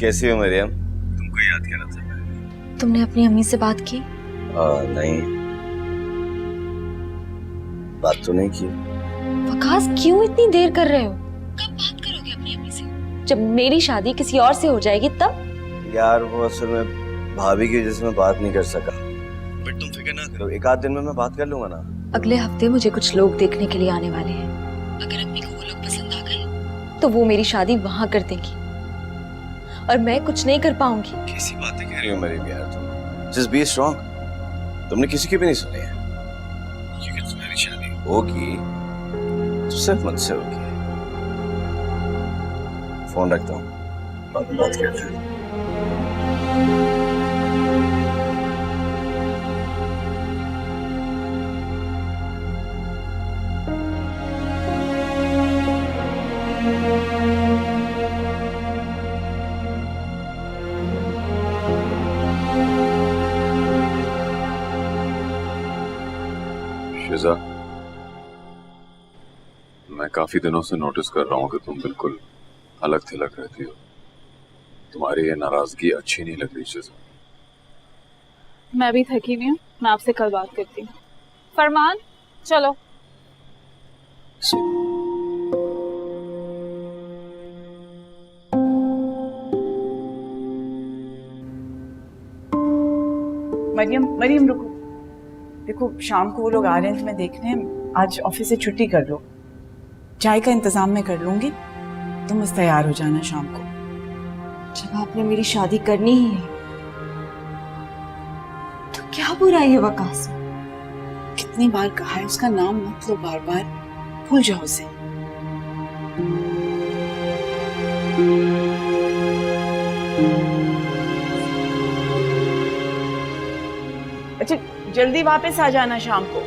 कैसी हो मरियम? तुमको याद करा था मैं। तुमने अपनी अम्मी से बात की? नहीं, बात तो नहीं की। वकास क्यों इतनी देर कर रहे हो? कब बात करोगे अपनी अम्मी से? जब मेरी शादी किसी और से हो जाएगी तब? यार वो असल में भाभी की वजह से मैं बात नहीं कर सका। बट तुम फिक्र ना करो, एक आध दिन में मैं बात कर लूंगा ना। अगले हफ्ते मुझे कुछ लोग देखने के लिए आने वाले हैं। अगर अम्मी को वो लोग पसंद आ गए तो वो मेरी शादी वहां कर देंगी और मैं कुछ नहीं कर पाऊंगी। कैसी बातें कह रही हो मरियम यार तुम? Just be strong. तुमने किसी की भी नहीं सुनी है, क्योंकि तुम्हारी शादी होगी तो सिर्फ मुझसे होगी। फोन रखता हूँ, बाद में बात करते हैं। शिजा, मैं काफी दिनों से नोटिस कर रहा हूँ कि तुम बिल्कुल अलग थलग रहती हो। तुम्हारी ये नाराजगी अच्छी नहीं लग रही शिजा। मैं भी थकी हुई हूँ, मैं आपसे कल बात करती हूँ। फरमान, चलो। मरियम रुको। देखो शाम को वो लोग आ रहे हैं तुम्हें देखने, आज ऑफिस से छुट्टी कर लो। चाय का इंतजाम मैं कर लूंगी, तुम बस तैयार हो जाना शाम को। जब आपने मेरी शादी करनी ही है तो क्या बुराई है वकास? कितनी बार कहा है उसका नाम मत लो, बार बार भूल जाओ उसे। अच्छा जल्दी वापस आ जाना शाम को।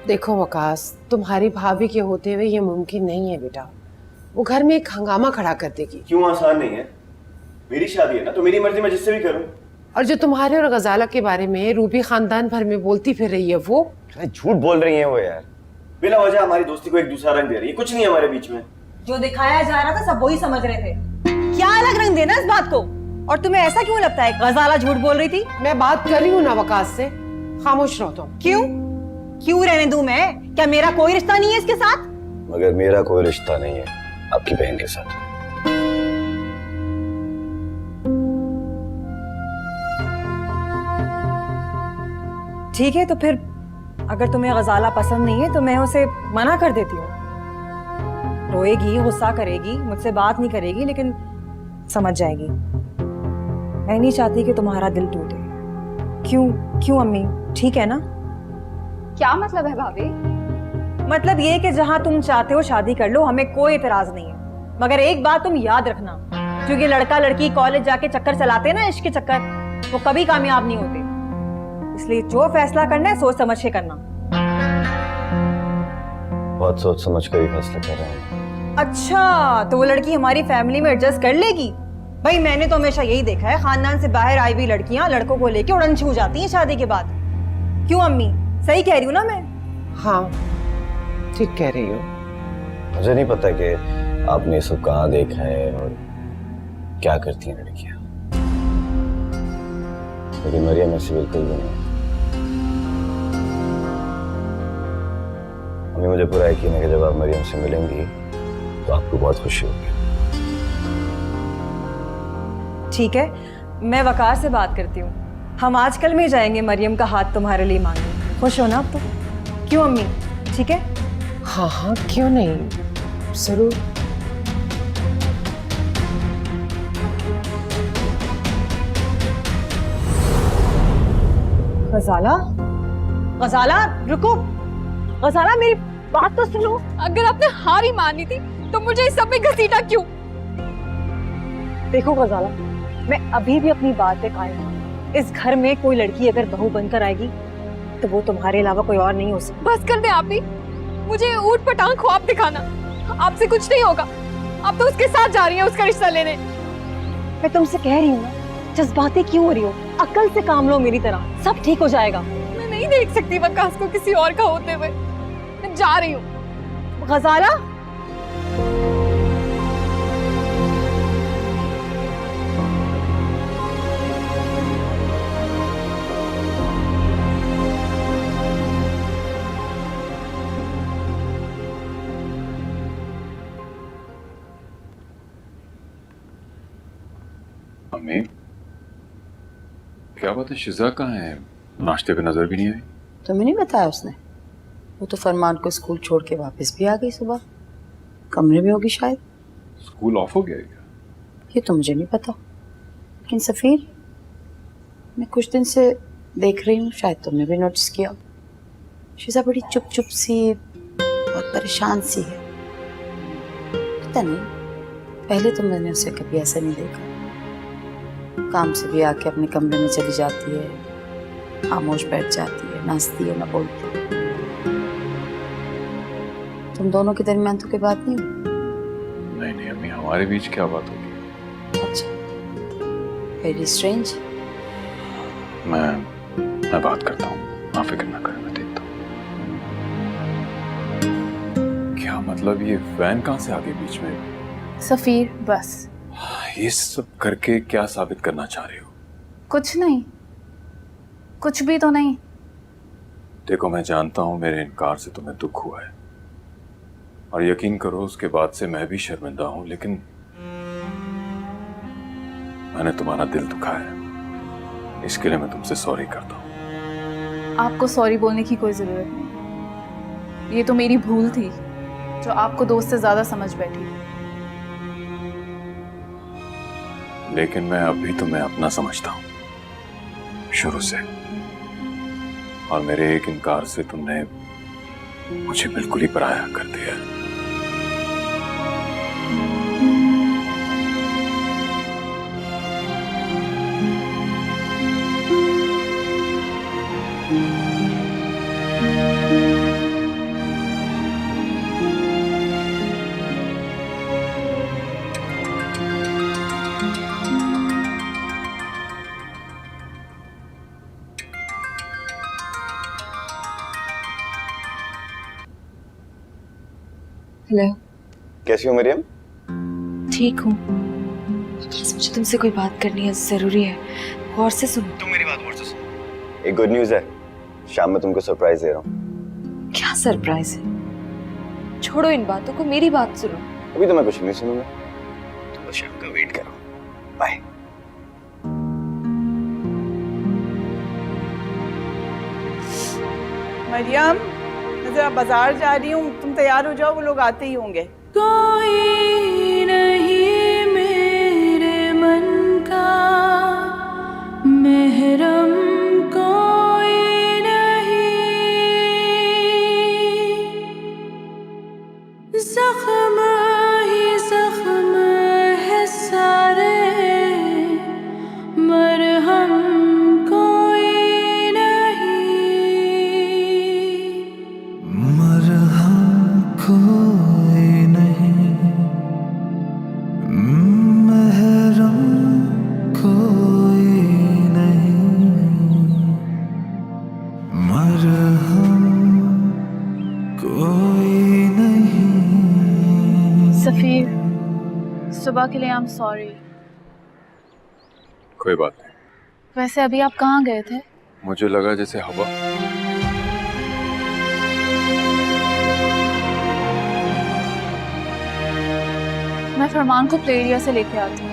देखो वकास, तुम्हारी भाभी के होते हुए ये मुमकिन नहीं है बेटा। वो घर में एक हंगामा खड़ा कर देगी। क्यों आसान नहीं है? मेरी शादी है ना, तो मेरी मर्जी मैं जिससे भी करूं। और जो तुम्हारे और गजाला के बारे में रूबी खानदान भर में बोलती फिर रही है वो झूठ बोल रही है वो यार। बिना वजह हमारी दोस्ती को एक दूसरा रंग दे रही है। कुछ नहीं है हमारे बीच में। जो दिखाया जा रहा था सब वही समझ रहे थे। क्या अलग रंग देना इस बात को? और तुम्हें ऐसा क्यों लगता है गजाला झूठ बोल रही थी? मैं बात कर रही हूँ ना वकास से, खामोश रहो तुम। क्यों रहने दूं मैं? क्या मेरा कोई रिश्ता नहीं है इसके साथ? मगर मेरा कोई रिश्ता नहीं है आपकी बहन के साथ। ठीक है तो फिर अगर तुम्हें गजाला पसंद नहीं है तो मैं उसे मना कर देती हूँ। रोएगी, गुस्सा करेगी, मुझसे बात नहीं करेगी, लेकिन समझ जाएगी। मैं नहीं चाहती कि तुम्हारा दिल टूटे। क्यों अम्मी, ठीक है ना? क्या मतलब है भाभी? मतलब ये कि जहां तुम चाहते हो शादी कर लो, हमें कोई एतराज नहीं है। मगर एक बात तुम याद रखना, क्योंकि लड़का लड़की कॉलेज जाके चक्कर चलाते हैं ना, इश्क के चक्कर, वो कभी कामयाब नहीं होते। इसलिए जो फैसला करना है सोच समझ के करना। बहुत सोच समझ कर ही फैसला कर रहा हूँ। अच्छा, तो वो लड़की हमारी फैमिली में एडजस्ट कर लेगी? भाई मैंने तो हमेशा यही देखा है, खानदान से बाहर आई हुई लड़कियां लड़कों को लेके उड़न छू जाती हैं शादी के बाद। क्यों अम्मी, सही कह रही हूँ ना मैं? हाँ ठीक कह रही हो। मुझे नहीं पता कि आपने ये सब कहाँ देखा है और क्या करती हैं लड़कियां, लेकिन मरियम ऐसी बिल्कुल भी नहीं। अम्मी मुझे पूरा यकीन है कि जब आप मरियम से मिलेंगी तो आपको बहुत खुशी होगी। ठीक है, मैं वकार से बात करती हूँ। हम आजकल में जाएंगे मरियम का हाथ तुम्हारे लिए मांगने। खुश हो ना अब तो? क्यों अम्मी, ठीक है? हाँ हाँ क्यों नहीं, जरूर। गजाला, गजाला रुको। गजाला मेरी बात तो सुनो। अगर आपने हार ही मानी थी तो मुझे इस सब में घसीटा क्यों? देखो गजाला, मैं अभी भी अपनी बात पे कायम हूँ। इस घर में कोई लड़की अगर बहू बनकर आएगी तो वो तुम्हारे अलावा कोई और नहीं हो सकती। बस कर दे आप भी, मुझे ऊट पटांग ख्वाब दिखाना। आपसे कुछ नहीं होगा, आप तो उसके साथ जा रही हैं उसका रिश्ता लेने। मैं तुमसे कह रही हूँ ना, जज्बातें क्यों हो रही हो? अक्ल से काम लो मेरी तरह, सब ठीक हो जाएगा। मैं नहीं देख सकती वकास को किसी और का होते हुए। मैं जा रही हूँ। गजाला, अम्मी, क्या बात है? शिजा कहाँ है? नाश्ते पे नजर भी नहीं आई। तुम्हें नहीं बताया उसने? वो तो फरमान को स्कूल छोड़ के वापस भी आ गई सुबह। कमरे में होगी शायद। स्कूल ऑफ हो गया है क्या? ये तो मुझे नहीं पता, लेकिन सफीर, मैं कुछ दिन से देख रही हूँ, शायद तुमने भी नोटिस किया, शिजा बड़ी चुप चुप सी, बहुत परेशान सी है। पता नहीं, पहले तो मैंने उसे कभी ऐसा नहीं देखा। काम से भी आके अपने कमरे में चली जाती है, खामोश बैठ जाती है, नाचती है, ना बोलती है। तुम दोनों के दरमियान तो कोई बात नहीं हुई? नहीं नहीं अम्मी, हमारे बीच क्या बात होगी? अच्छा, वेरी स्ट्रेंज। मैं बात करता हूँ, आप फिक्र ना करें, मैं देखता हूँ। क्या मतलब, ये वैन कहाँ से आ गई बीच में? सफीर, बस ये सब करके क्या साबित करना चाह रहे हो? कुछ नहीं, कुछ भी तो नहीं। देखो, मैं जानता हूँ मेरे इनकार से तुम्हें दुख हुआ है, और यकीन करो उसके बाद से मैं भी शर्मिंदा हूँ, लेकिन मैंने तुम्हारा दिल दुखाया है, इसके लिए मैं तुमसे सॉरी करता हूँ। आपको सॉरी बोलने की कोई जरूरत नहीं, ये तो मेरी भूल थी जो आपको दोस्त से ज्यादा समझ बैठी। लेकिन मैं अभी तुम्हें अपना समझता हूँ, शुरू से, और मेरे एक इनकार से तुमने मुझे बिल्कुल ही पराया कर दिया। हेलो, कैसी हो मरियम? ठीक हूँ, बस मुझे तुमसे कोई बात करनी है, जरूरी है। गौर से सुनो। तुम मेरी बात गौर से सुनो। एक गुड न्यूज़ है, शाम में तुमको सरप्राइज दे रहा हूँ। क्या सरप्राइज है? छोड़ो इन बातों को, मेरी बात सुनो। अभी तो मैं कुछ नहीं सुनूंगा, तुम बस शाम का वेट करो। बाय। मरियम, मैं जरा बाजार जा रही हूँ, तुम तैयार हो जाओ, वो लोग आते ही होंगे। कोई नहीं मेरे मन का महरम, कोई नहीं, जख्म ही जख्म है सारे, मरहम कोई नहीं, मरहम कोई नहीं, महरम कोई नहीं, मरहम कोई नहीं। सफीर, सुबह के लिए आई एम सॉरी। कोई बात नहीं। वैसे अभी आप कहाँ गए थे? मुझे लगा जैसे हवा। मैं फरमान को प्ले एरिया से लेके आती हूँ।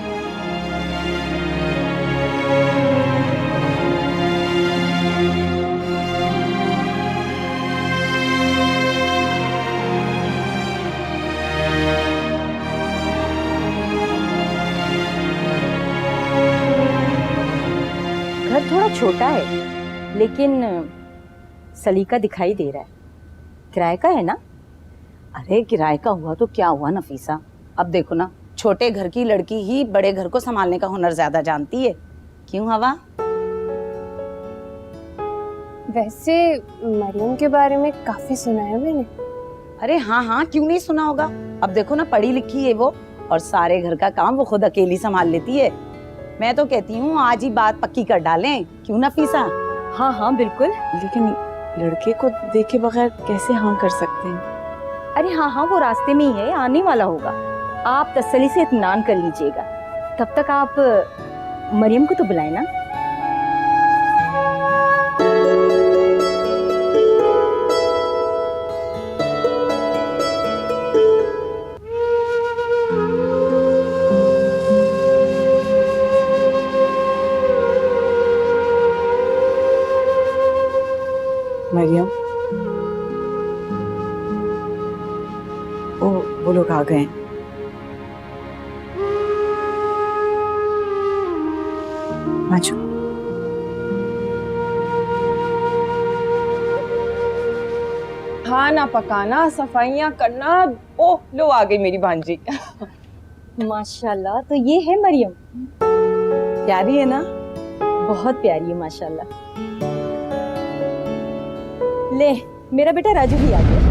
घर थोड़ा छोटा है, लेकिन सलीका दिखाई दे रहा है। किराए का है ना? अरे किराए का हुआ तो क्या हुआ नफीसा, अब देखो ना, छोटे घर की लड़की ही बड़े घर को संभालने का हुनर ज्यादा जानती है। क्यों हवा? वैसे मरियम के बारे में काफी सुना है मैंने। अरे हाँ हाँ, क्यों नहीं सुना होगा। अब देखो ना, पढ़ी लिखी है वो, और सारे घर का काम वो खुद अकेली संभाल लेती है। मैं तो कहती हूँ आज ही बात पक्की कर डालें, क्यों नफीसा? हाँ हाँ बिल्कुल। लेकिन लड़के को देखे बगैर कैसे हाँ कर सकते हैं? अरे हाँ हाँ, वो रास्ते में ही है, आने वाला होगा। आप तसल्ली से इत्मीनान कर लीजिएगा। तब तक आप मरियम को तो बुलाए ना। मरियम, वो लोग आ गए हैं। आजो। खाना पकाना, सफाइयाँ करना। ओह, लो आ गई मेरी भांजी। माशाल्लाह, तो ये है मरियम। प्यारी है ना? बहुत प्यारी है माशाल्लाह। ले, मेरा बेटा राजू भी आ गया।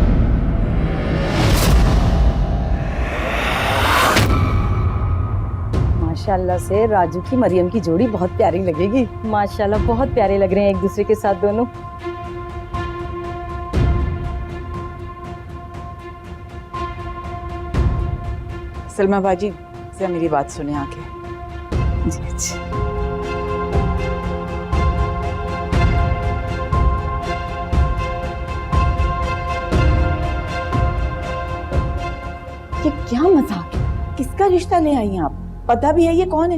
माशाल्लाह से राजू की मरियम की जोड़ी बहुत प्यारी लगेगी। माशाल्लाह, बहुत प्यारे लग रहे हैं एक दूसरे के साथ दोनों। सलमा बाजी से मेरी बात सुने आके। जी जी। ये क्या मजाक है? किसका रिश्ता ले आई हैं आप? पता भी है ये कौन है?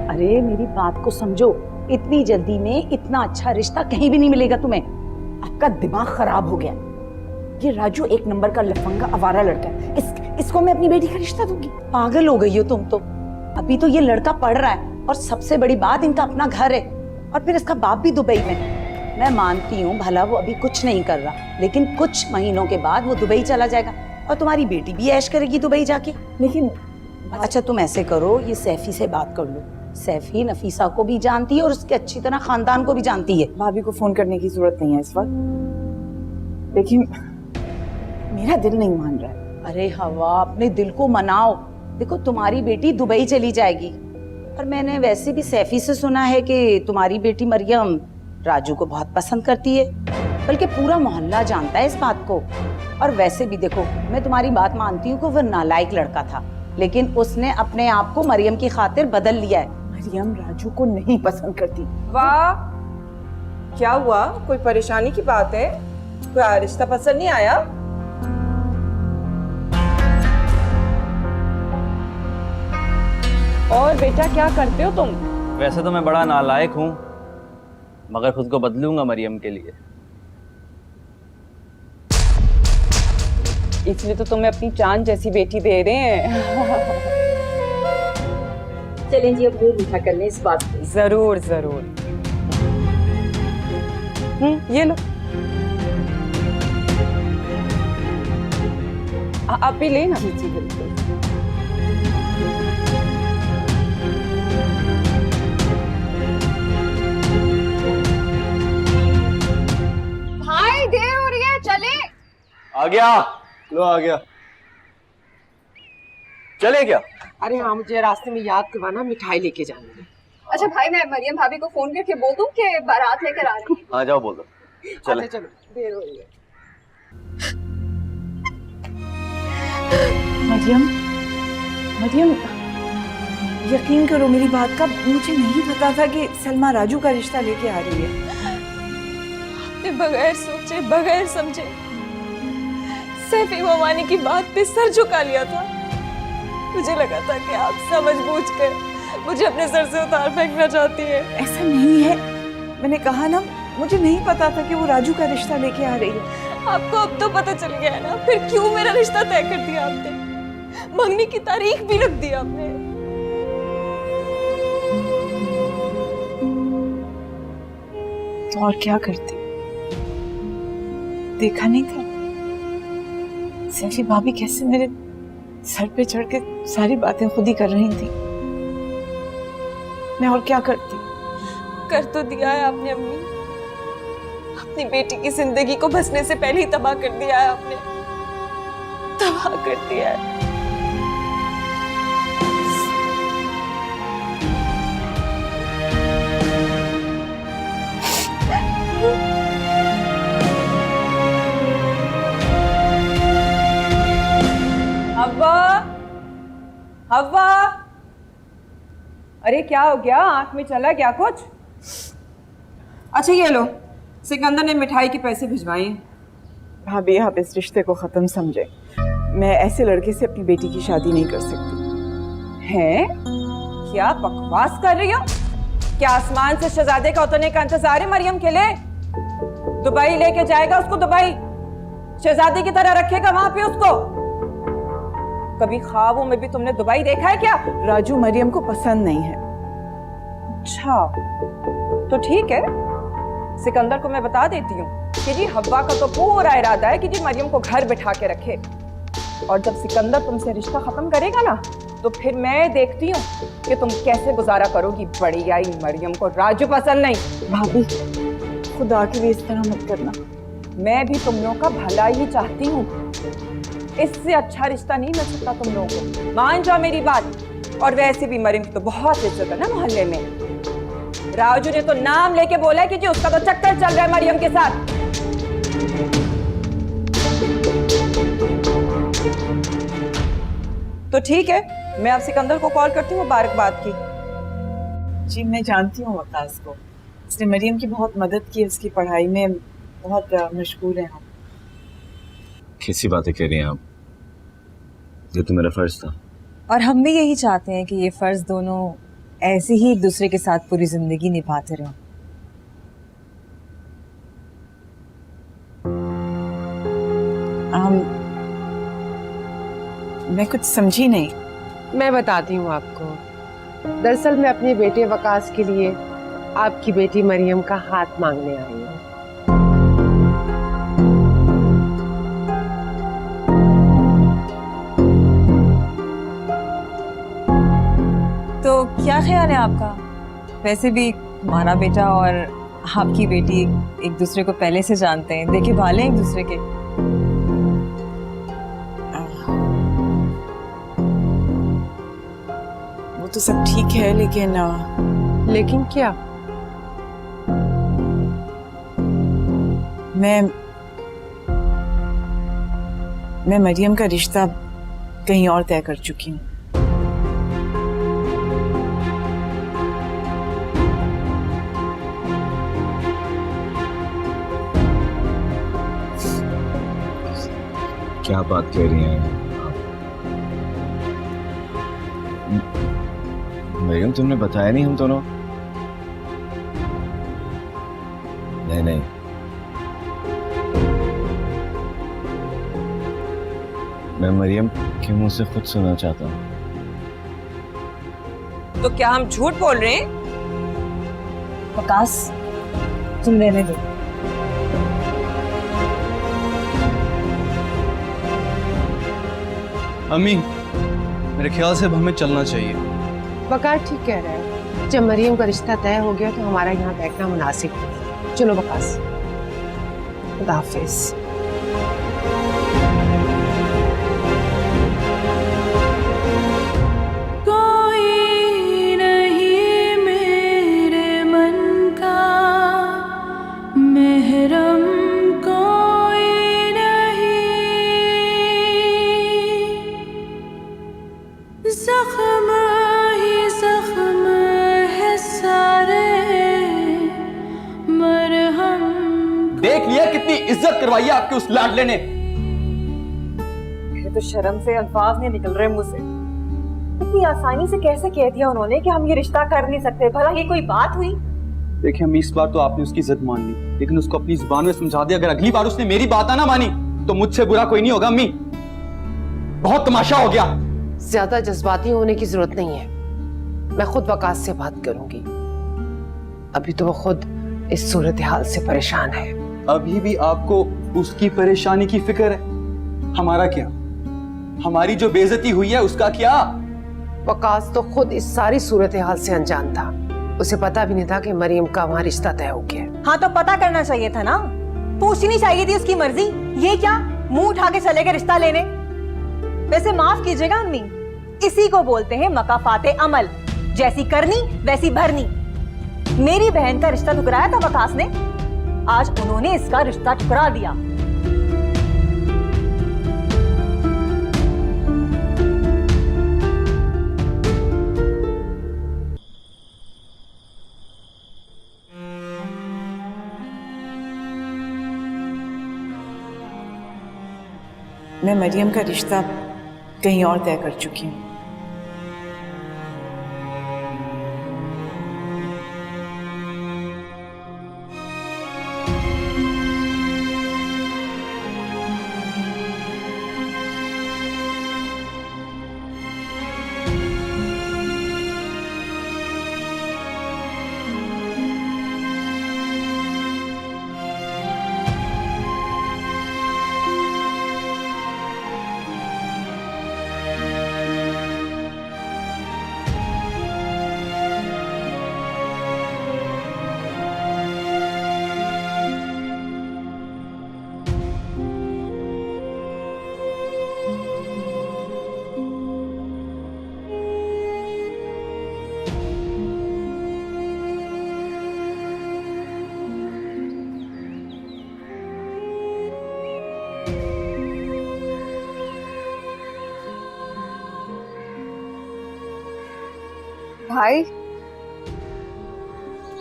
अरे मेरी बात को समझो, इतनी जल्दी में इतना अच्छा रिश्ता कहीं भी नहीं मिलेगा तुम्हें। आपका दिमाग खराब हो गया। ये राजू एक नंबर का लफंगा आवारा लड़का है। इसको मैं अपनी बेटी का रिश्ता दूंगी? पागल हो गई हो तुम तो। अभी तो ये लड़का पढ़ रहा है और सबसे बड़ी बात, इनका अपना घर है और फिर इसका बाप भी दुबई में। मैं मानती हूँ भला वो अभी कुछ नहीं कर रहा, लेकिन कुछ महीनों के बाद वो दुबई चला जाएगा और तुम्हारी बेटी भी ऐश करेगी दुबई जाके। लेकिन अच्छा तुम ऐसे करो, ये सैफी से बात कर लो। सैफी नफीसा को भी जानती है और उसके अच्छी तरह खानदान को भी जानती है। भाभी को फोन करने की जरूरत नहीं है इस वक्त, लेकिन मेरा दिल नहीं मान रहा है। अरे हवा, अपने दिल को मनाओ। देखो तुम्हारी बेटी दुबई चली जाएगी और मैंने वैसे भी सैफी से सुना है कि तुम्हारी बेटी मरियम राजू को बहुत पसंद करती है, बल्कि पूरा मोहल्ला जानता है इस बात को। और वैसे भी देखो, मैं तुम्हारी बात मानती हूँ कि वह नालायक लड़का था, लेकिन उसने अपने आप को मरियम की खातिर बदल लिया है। मरियम राजू को नहीं पसंद करती। वाह, क्या हुआ? कोई परेशानी की बात है? कोई रिश्ता पसंद नहीं आया? और बेटा क्या करते हो तुम? वैसे तो मैं बड़ा नालायक हूँ, मगर खुद को बदलूंगा मरियम के लिए। इसलिए तो तुम्हें अपनी चांद जैसी बेटी दे रहे हैं। चलें जी, अब मुंह मीठा कर लें इस बात पे। जरूर जरूर। ये लो, आप भी लेना। जी जी बिल्कुल। भाई देर हो रही है, चले। आ गया, लो आ गया। चले क्या? अरे हाँ, मुझे रास्ते में याद करवाना, मिठाई लेके जानी है। अच्छा भाई, मैं मरियम भाभी को फोन करके बोल दूं कि बारात लेकर आ रही है। हाँ जाओ, बोल दो। चले। चलो, देर हो रही है। मरियम, मरियम, यकीन करो मेरी बात का, मुझे नहीं पता था कि सलमा राजू का रिश्ता लेके आ रही है। आपने बगैर सोचे, बगैर समझे सैफी ममानी की बात पे सर झुका लिया था। मुझे लगा था कि आप समझ बूझ कर मुझे अपने सर से उतार फेंकना चाहती है। ऐसा नहीं है, मैंने कहा ना, मुझे नहीं पता था कि वो राजू का रिश्ता लेके आ रही है। आपको अब तो पता चल गया है ना, फिर क्यों मेरा रिश्ता तय कर दिया आपने? मंगनी की तारीख भी रख दी आपने। तो और क्या करती? देखा नहीं था सैफी भाभी कैसे मेरे सर पे चढ़ के सारी बातें खुद ही कर रही थी। मैं और क्या करती? कर तो दिया है आपने अम्मी, अपनी बेटी की जिंदगी को बसने से पहले ही तबाह कर दिया है आपने, तबाह कर दिया है। अरे क्या हो गया, आंख में चला क्या कुछ? अच्छा ये लो, सिकंदर ने मिठाई के पैसे भिजवाए हैं। भाभी आप इस रिश्ते को खत्म समझे, मैं ऐसे लड़के से अपनी बेटी की शादी नहीं कर सकती। हैं? क्या बकवास कर रही हो? क्या आसमान से शहजादे का उतरने का इंतजार है मरियम के लिए? दुबई लेके जाएगा उसको, दुबई शहजादी की तरह रखेगा वहां पे उसको। कभी ख्वाबों में भी तुमने दुबई देखा है क्या? राजू मरियम को पसंद नहीं है। अच्छा तो ठीक है, सिकंदर को मैं बता देती हूँ कि जी हब्बा का तो पूरा इरादा है कि जी मरियम को घर बिठा के रखे, और जब सिकंदर तुमसे रिश्ता खत्म करेगा ना तो फिर मैं देखती हूँ कि तुम कैसे गुजारा करोगी। बड़ी आई मरियम को राजू पसंद नहीं। भाभी खुदा के लिए इस तरह मत करना, मैं भी तुम लोगों का भला ही चाहती हूँ। इससे अच्छा रिश्ता नहीं मिल सकता तुम लोगों को, मान जाओ मेरी बात। और वैसे भी मरियम की तो बहुत इज्जत है ना मोहल्ले में। राजू ने तो नाम लेके बोला है कि जी उसका तो चक्कर चल रहा है मरियम के साथ। तो ठीक है, मैं अब सिकंदर को कॉल करती हूँ मुबारकबाद की। जी मैं जानती हूँ वकास को, उसने मरियम की बहुत मदद की, उसकी पढ़ाई में बहुत मशगूल है हम। कैसी बातें कह रही हैं आप? ये तो मेरा फर्ज था। और हम भी यही चाहते हैं कि ये फर्ज दोनों ऐसे ही एक दूसरे के साथ पूरी जिंदगी निभाते रहें। मैं कुछ समझी नहीं। मैं बताती हूँ आपको। दरअसल मैं अपने बेटे वकास के लिए आपकी बेटी मरियम का हाथ मांगने आई हूँ। तो क्या ख्याल है आपका? वैसे भी हमारा बेटा और आपकी बेटी एक दूसरे को पहले से जानते हैं, देखे भाले एक दूसरे के। वो तो सब ठीक है, लेकिन क्या? मैं मरियम का रिश्ता कहीं और तय कर चुकी हूँ। क्या बात कह रही हैं मरियम? तुमने बताया नहीं हम दोनों? नहीं, मैं मरियम के मुंह से खुद सुनना चाहता हूँ। तो क्या हम झूठ बोल रहे हैं? वकास तुम रहने दो। अम्मी, मेरे ख्याल से अब हमें चलना चाहिए। वकार ठीक कह रहा है, जब मरियम का रिश्ता तय हो गया तो हमारा यहाँ बैठना मुनासिब नहीं। चलो वकास, खुदा हाफिज। देख लिया कितनी इज्जत करवाई है आपके उस लाडले ने। मेरे तो शर्म से अल्फाज नहीं निकल रहे मुंह से। इतनी आसानी से कैसे कह दिया उन्होंने कि हम ये रिश्ता कर नहीं सकते? भला ये कोई बात हुई? देखिए अम्मी, इस बार तो आपने उसकी जिद मान ली, लेकिन उसको अपनी जुबान में समझा दिया। अगर अगली बार उसने मेरी बात ना मानी तो मुझसे बुरा कोई नहीं होगा। अम्मी, बहुत तमाशा हो गया। ज्यादा जज्बाती होने की जरूरत नहीं है, मैं खुद वकास से बात करूंगी। अभी तो वो खुद इस सूरत हाल से परेशान है। अभी भी आपको उसकी परेशानी की फिक्र है? हमारा क्या? हमारी जो बेइज्जती हुई है उसका क्या? वकास तो खुद इस सारी सूरत हाल से अनजान था, उसे पता भी नहीं था कि मरियम का वहां रिश्ता तय हो गया। हाँ तो पता करना चाहिए था ना, पूछनी चाहिए थी उसकी मर्जी। ये क्या मुंह उठा के चले गए रिश्ता लेने? वैसे माफ कीजिएगा अम्मी, इसी को बोलते हैं मकाफाते अमल। जैसी करनी वैसी भरनी। मेरी बहन का रिश्ता ठुकराया था वकास ने, आज उन्होंने इसका रिश्ता ठुकरा दिया। मैं मरियम का रिश्ता कहीं और तय कर चुकी हूँ। भाई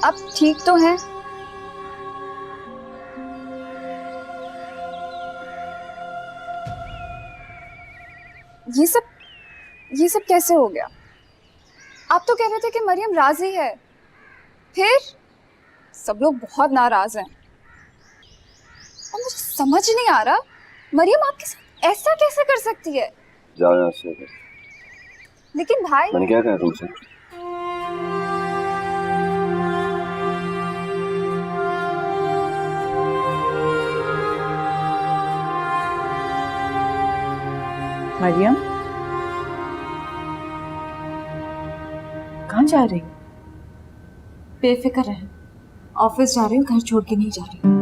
आप ठीक तो हैं? ये सब कैसे हो गया? आप तो कह रहे थे कि मरियम राजी है, फिर सब लोग बहुत नाराज हैं और मुझे समझ नहीं आ रहा मरियम आपके साथ ऐसा कैसे कर सकती है? जाओ यहाँ से। लेकिन भाई मैंने क्या कहा तुमसे? मरियम कहाँ जा रही हो? बेफिक्र रहे, ऑफिस जा रही हूँ, घर छोड़ के नहीं जा रही।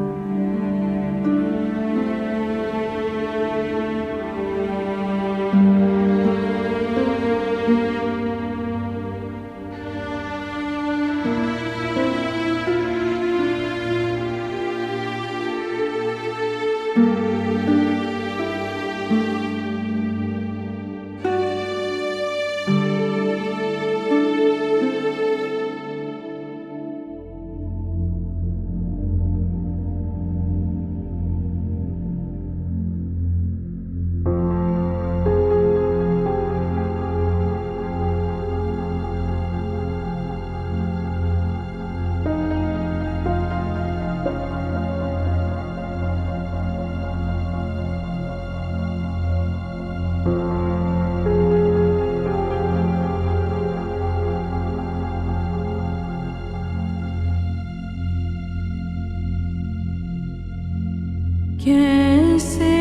कैसे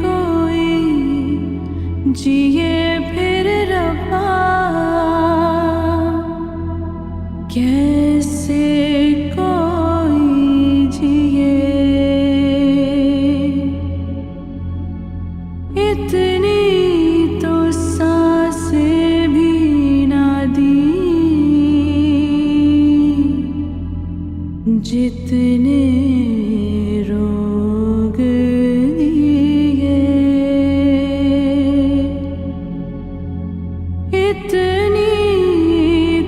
कोई जिए फिर रब्बा, कैसे कोई जिए, इतनी तो सांसें भी ना दी जितने रोग दिए, इतनी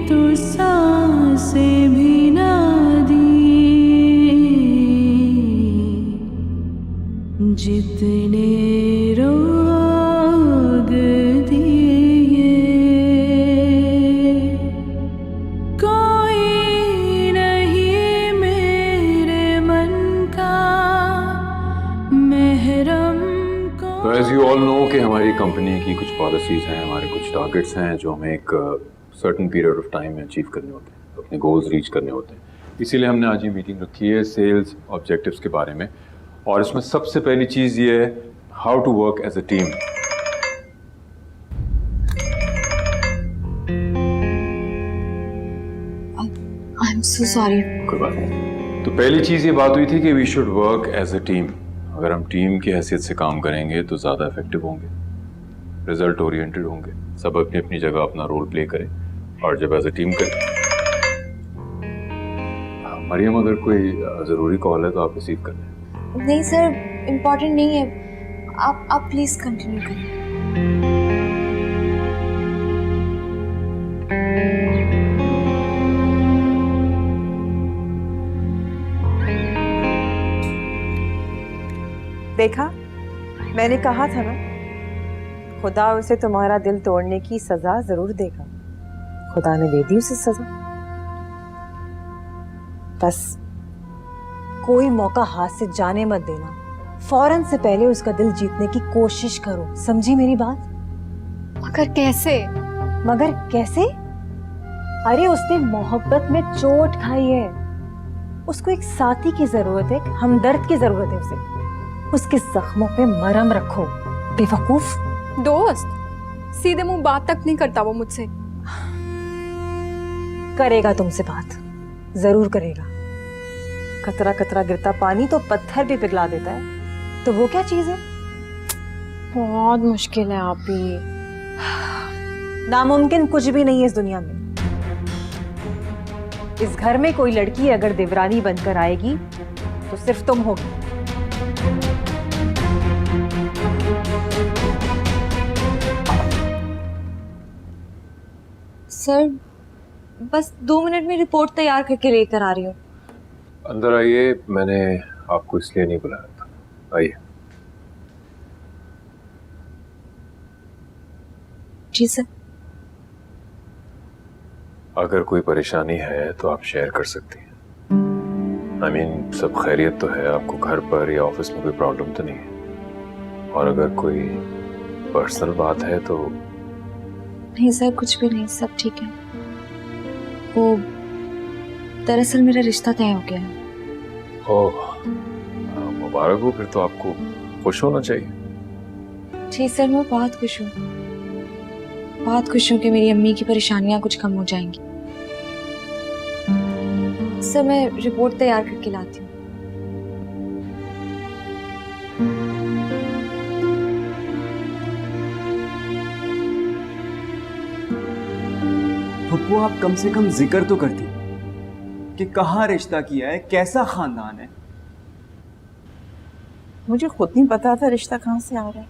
तो सांसें भी ना दी जितने रोग दिए। कोई नहीं मेरे मन का महरम को। तो एज यू ऑल नो कि हमारी कंपनी की कुछ पॉलिसीज हैं, हमारे कुछ टारगेट्स हैं जो हमें एक सर्टेन पीरियड ऑफ टाइम में अचीव करने होते हैं, अपने गोल्स रीच करने होते हैं। इसीलिए हमने आज ये मीटिंग रखी है सेल्स ऑब्जेक्टिव्स के बारे में, और इसमें सबसे पहली चीज़ ये है how to work as a team. I am so sorry. कोई बात नहीं। तो पहली चीज़ ये बात हुई थी कि we should work as a team. अगर हम टीम की हैसियत से काम करेंगे तो ज़्यादा इफेक्टिव होंगे, रिजल्ट ओरिएंटेड होंगे, सब अपनी अपनी जगह अपना रोल प्ले करें, और जब एज अ टीम करें। मरियम, अगर कोई ज़रूरी कॉल है तो आप रिसीव कर लें। नहीं सर, इम्पोर्टेंट नहीं है, आप प्लीज कंटिन्यू करें। देखा, मैं मैंने कहा था ना, खुदा उसे तुम्हारा दिल तोड़ने की सजा जरूर देगा। खुदा ने दे दी उसे सजा। बस कोई मौका हाथ से जाने मत देना। फौरन से पहले उसका दिल जीतने की कोशिश करो, समझी मेरी बात? मगर कैसे? मगर कैसे? अरे उसने मोहब्बत में चोट खाई है, उसको एक साथी की जरूरत है, हमदर्द की जरूरत है उसे। उसके जख्मों पे मरहम रखो, बेवकूफ। दोस्त, सीधे मुंह बात तक नहीं करता वो मुझसे। करेगा तुमसे बात, जरूर करेगा। कतरा कतरा गिरता पानी तो पत्थर भी पिघला देता है, तो वो क्या चीज है? बहुत मुश्किल है आप ही। नामुमकिन कुछ भी नहीं है इस दुनिया में। इस घर में कोई लड़की अगर देवरानी बनकर आएगी तो सिर्फ तुम होगी। सर, बस 2 मिनट में रिपोर्ट तैयार करके लेकर आ रही हूँ। अंदर आइए, मैंने आपको इसलिए नहीं बुलाया था। आइए। जी सर। अगर कोई परेशानी है तो आप शेयर कर सकती हैं। I mean, सब खैरियत तो है? आपको घर पर या ऑफिस में कोई प्रॉब्लम तो नहीं है? और अगर कोई पर्सनल बात है तो? नहीं सर, कुछ भी नहीं, सब ठीक है। वो दरअसल मेरा रिश्ता तय हो गया है। ओह, मुबारक हो। फिर तो आपको खुश होना चाहिए। जी सर, मैं बहुत खुश हूँ। बहुत खुश हूँ कि मेरी अम्मी की परेशानियां कुछ कम हो जाएंगी। सर, मैं रिपोर्ट तैयार करके लाती हूँ। पप्पू, आप कम से कम जिक्र तो करती कि कहाँ रिश्ता किया है, कैसा खानदान है। मुझे खुद नहीं पता था रिश्ता कहाँ से आ रहा है।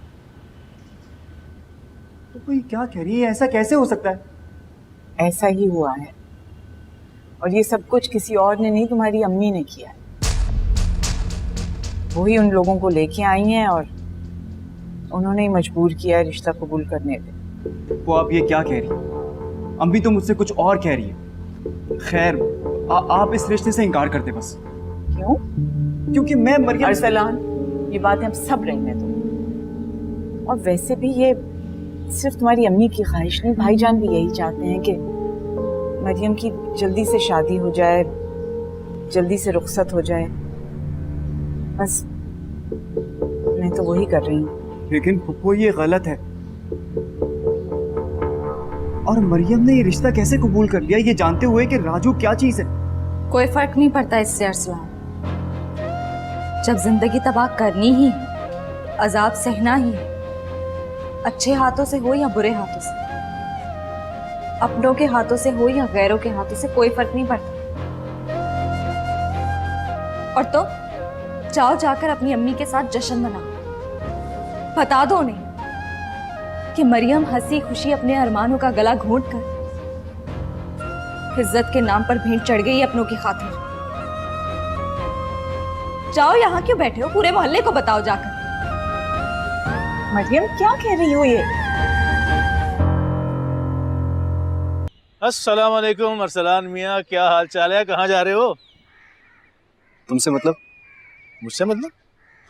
तो कोई क्या कह रही है? ऐसा कैसे हो सकता है? ऐसा ही हुआ है, और ये सब कुछ किसी और ने नहीं, तुम्हारी अम्मी ने किया है। वही उन लोगों को लेके आई हैं और उन्होंने ही मजबूर किया है रिश्ता कबूल करने पे। वो आप ये क्या कह रही है? अम्मी तो मुझसे कुछ और कह रही है। खैर, आप इस रिश्ते से इनकार करते बस। क्यों? क्योंकि मैं मरियम। अरसलान, ये बातें हम सब रहने दो। और वैसे भी ये सिर्फ तुम्हारी अम्मी की ख्वाहिश नहीं, भाईजान भी यही चाहते हैं कि मरियम की जल्दी से शादी हो जाए, जल्दी से रुखसत हो जाए। बस मैं तो वही कर रही हूँ। लेकिन पप्पू, ये गलत है। और मरियम ने ये रिश्ता कैसे कबूल कर लिया, ये जानते हुए कि राजू क्या चीज है? कोई फर्क नहीं पड़ता इससे अरसलान। जब जिंदगी तबाह करनी ही है, अजाब सहना ही है, अच्छे हाथों से हो या बुरे हाथों से, अपनों के हाथों से हो या गैरों के हाथों से, कोई फर्क नहीं पड़ता। और तो जाओ जाकर अपनी अम्मी के साथ जश्न मनाओ। बता दो उन्हें कि मरियम हंसी खुशी अपने अरमानों का गला घोंट कर इज्जत के नाम पर भेंट चढ़ गई अपनों की खातिर। जाओ, यहाँ क्यों बैठे हो? पूरे मोहल्ले को बताओ जाकर। मरियम, क्या कह रही हो ये? अस्सलाम वालेकुम अरसलान मियाँ, क्या हाल चाल है? कहाँ जा रहे हो? तुमसे मतलब? मुझसे मतलब?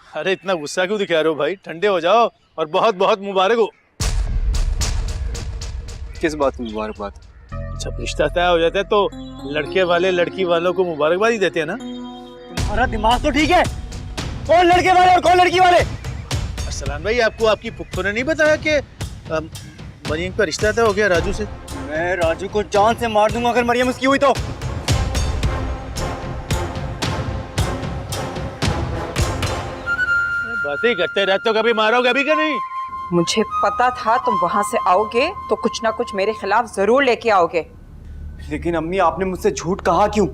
अरे इतना गुस्सा क्यों दिखा रहे हो भाई? ठंडे हो जाओ और बहुत बहुत मुबारक हो। किस बात की मुबारकबाद? जब रिश्ता तय हो जाता है तो लड़के वाले लड़की वालों को मुबारकबाद ही देते हैं ना। तुम्हारा दिमाग तो ठीक है? कौन लड़के वाले और कौन लड़की वाले? अरसलान भाई, आपको आपकी पुप्पो ने नहीं बताया कि मरियम का रिश्ता तय हो गया राजू से? मैं राजू को जान से मार दूंगा अगर मरियम उसकी हुई तो। बातें करते रहते हो, कभी मारोगे कभी का नहीं? मुझे पता था तुम वहां से आओगे तो कुछ ना कुछ मेरे खिलाफ जरूर लेके आओगे। लेकिन अम्मी, आपने मुझसे झूठ कहा क्यों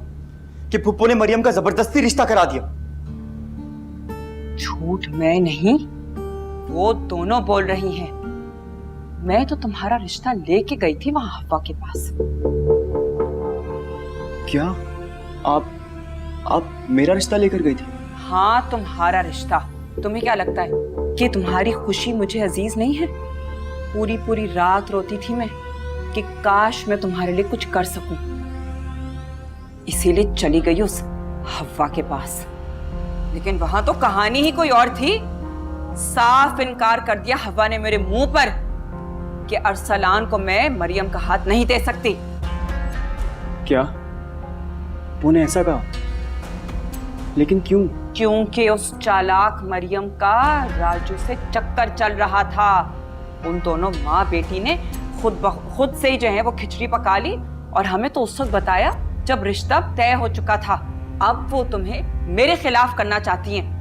कि फुप्पो ने मरियम का जबरदस्ती रिश्ता करा दिया? झूठ मैं नहीं, वो दोनों बोल रही हैं। मैं तो तुम्हारा रिश्ता लेके गई थी वहां हवा के पास। क्या आप मेरा रिश्ता लेकर गई थी? हाँ, तुम्हारा रिश्ता। तुम्हें क्या लगता है कि तुम्हारी खुशी मुझे अजीज नहीं है। पूरी पूरी रात रोती थी मैं कि काश मैं तुम्हारे लिए कुछ कर सकूं, इसीलिए चली गई उस हव्वा के पास। लेकिन वहां तो कहानी ही कोई और थी। साफ इनकार कर दिया हव्वा ने मेरे मुंह पर कि अरसलान को मैं मरियम का हाथ नहीं दे सकती। क्या तूने ऐसा कहा? लेकिन क्यों? क्योंकि उस चालाक मरियम का राजू से चक्कर चल रहा था। उन दोनों माँ बेटी ने खुद से ही जो है वो खिचड़ी पका ली और हमें तो उस वक्त बताया जब रिश्ता तय हो चुका था। अब वो तुम्हें मेरे खिलाफ करना चाहती हैं।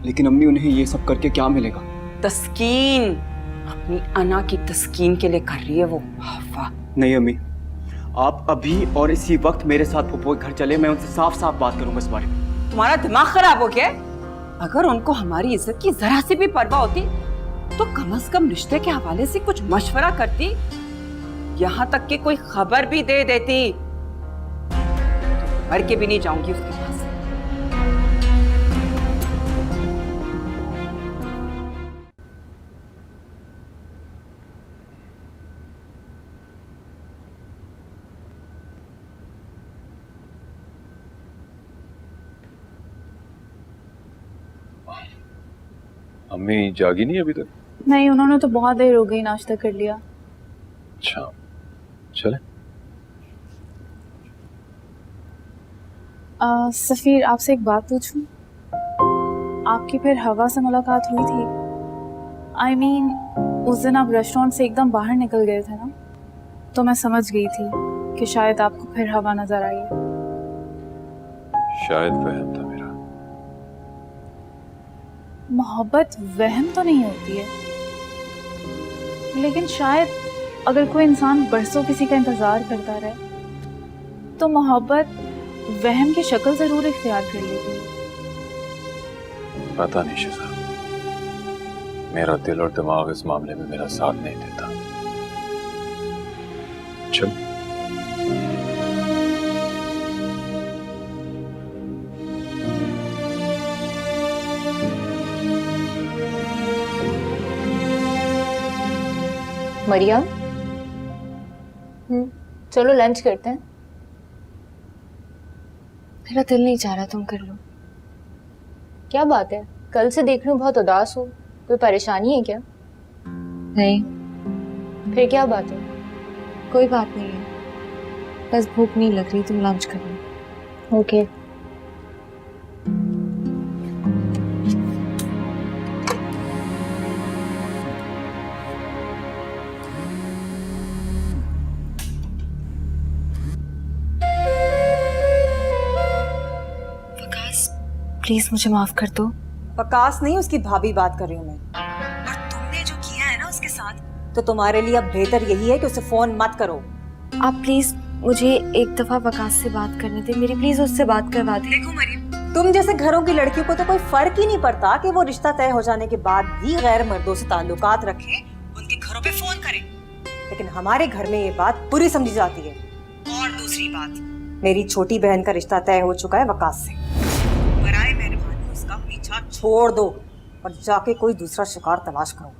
लेकिन अम्मी, उन्हें ये सब करके क्या मिलेगा? तस्कीन, अपनी अना की तस्कीन के लिए कर रही है वो हव्वा। नहीं अम्मी, आप अभी और इसी वक्त मेरे साथ फूफो के घर चले, मैं उनसे साफ साफ बात करूंगा इस बारे में। तुम्हारा दिमाग खराब हो गया? अगर उनको हमारी इज्जत की जरा सी भी परवाह होती तो कम से कम रिश्ते के हवाले से कुछ मशवरा करती, यहां तक कि कोई खबर भी दे देती। मर के भी नहीं जाऊंगी उसके पास। अम्मी जागी नहीं अभी तक? नहीं, उन्होंने तो बहुत देर हो गई, नाश्ता कर लिया। अच्छा चले। सफीर, आपसे एक बात पूछूं? आपकी फिर हवा से मुलाकात हुई थी? I mean, उस दिन आप रेस्टोरेंट से एकदम बाहर निकल गए थे ना, तो मैं समझ गई थी कि शायद आपको फिर हवा नजर आई है। शायद वहम था मेरा। मोहब्बत वहम तो नहीं होती है, लेकिन शायद अगर कोई इंसान बरसों किसी का इंतजार करता रहे तो मोहब्बत वहम की शक्ल जरूर इख्तियार कर लेती है। पता नहीं शिजा, मेरा दिल और दिमाग इस मामले में मेरा साथ नहीं देता। चल। मरियम, चलो लंच करते हैं। मेरा दिल नहीं चाह रहा, तुम कर लो। क्या बात है, कल से देख रही हूँ बहुत उदास हो, कोई परेशानी है क्या? नहीं। फिर क्या बात है? कोई बात नहीं है, बस भूख नहीं लग रही, तुम लंच कर लो। ओके। प्लीज मुझे माफ कर दो। वकास नहीं, उसकी भाभी बात कर रही हूँ मैं। और तुमने जो किया है ना उसके साथ, तो तुम्हारे लिए अब बेहतर यही है कि उसे फोन मत करो। आप प्लीज मुझे एक दफा वकास से बात करने दे, मेरी प्लीज उससे बात करवा दे। देखो मरियम, तुम जैसे घरों की लड़कियों को तो कोई फर्क ही नहीं पड़ता कि वो रिश्ता तय हो जाने के बाद भी गैर मर्दों से ताल्लुकात रखें, उनके घरों पे फोन करें। लेकिन हमारे घर में ये बात बुरी समझी जाती है। और दूसरी बात, मेरी छोटी बहन का रिश्ता तय हो चुका है वकास से। बराए मेहरबानी उसका पीछा छोड़ दो और जाके कोई दूसरा शिकार तलाश करो।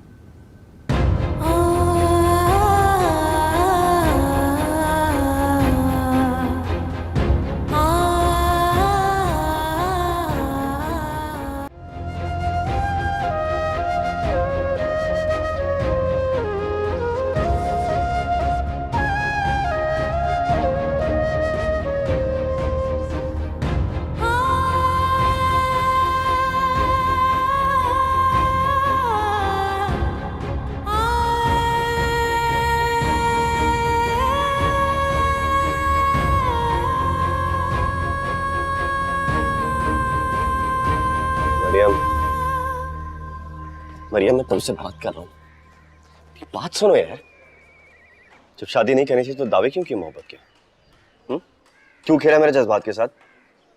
मरियम, मैं तुमसे बात कर रहा हूँ। बात सुनो यार, जब शादी नहीं करनी चाहिए तो दावे क्यों किए मोहब्बत के? क्यों खेला मेरे जज्बात के साथ?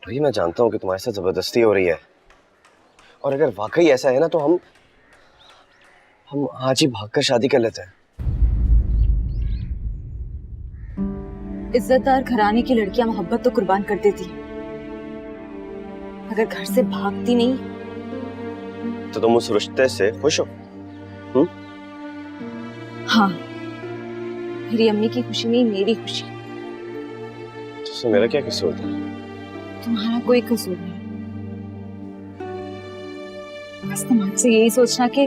भाई मैं जानता हूँ कि तुम्हारे साथ जबरदस्ती हो रही है, और अगर वाकई ऐसा है ना तो हम आज ही भागकर शादी कर लेते हैं। इज्जतदार घराने की लड़कियां मोहब्बत तो कुर्बान कर देती हैं, अगर घर से भागती नहीं तो तुम उस रिश्ते से खुश हो? हाँ, मेरी अम्मी की खुशी नहीं, मेरी खुशी। तो मेरा क्या कसूर था? तुम्हारा कोई कसूर नहीं। बस दिमाग से यही सोचना कि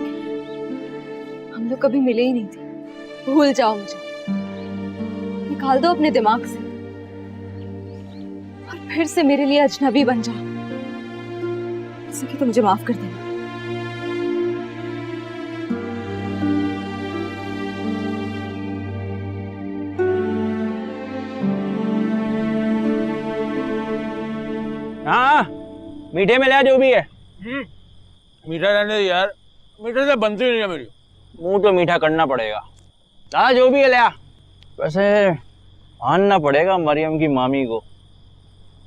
हम लोग कभी मिले ही नहीं थे। भूल जाओ मुझे, निकाल दो अपने दिमाग से और फिर से मेरे लिए अजनबी बन जाओ। इससे कि तो मुझे माफ कर देना। हाँ, मीठे में लिया जो भी है। मीठा रहने दे यार, मीठे से बनती नहीं है मेरी। मुंह तो मीठा करना पड़ेगा। दादा जो भी है लिया। वैसे मानना पड़ेगा मरियम की मामी को,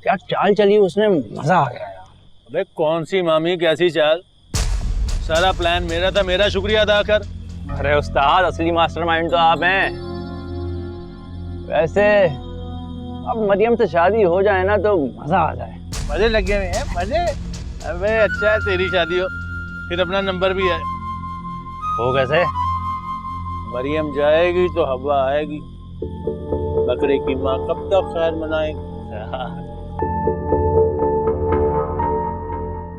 क्या चाल चली उसने, मजा आ गया यार। अबे कौन सी मामी, कैसी चाल? सारा प्लान मेरा था, मेरा शुक्रिया अदा कर। अरे उस्ताद, असली मास्टरमाइंड तो आप हैं। वैसे अब मरियम से शादी हो जाए ना तो मजा आ जाए। मजे लगे हुए हैं, मजे। अबे अच्छा है तेरी शादी हो, फिर अपना नंबर भी है। हो कैसे? मरियम जाएगी तो हवा आएगी। बकरे की माँ कब तक खैर मनाएगी?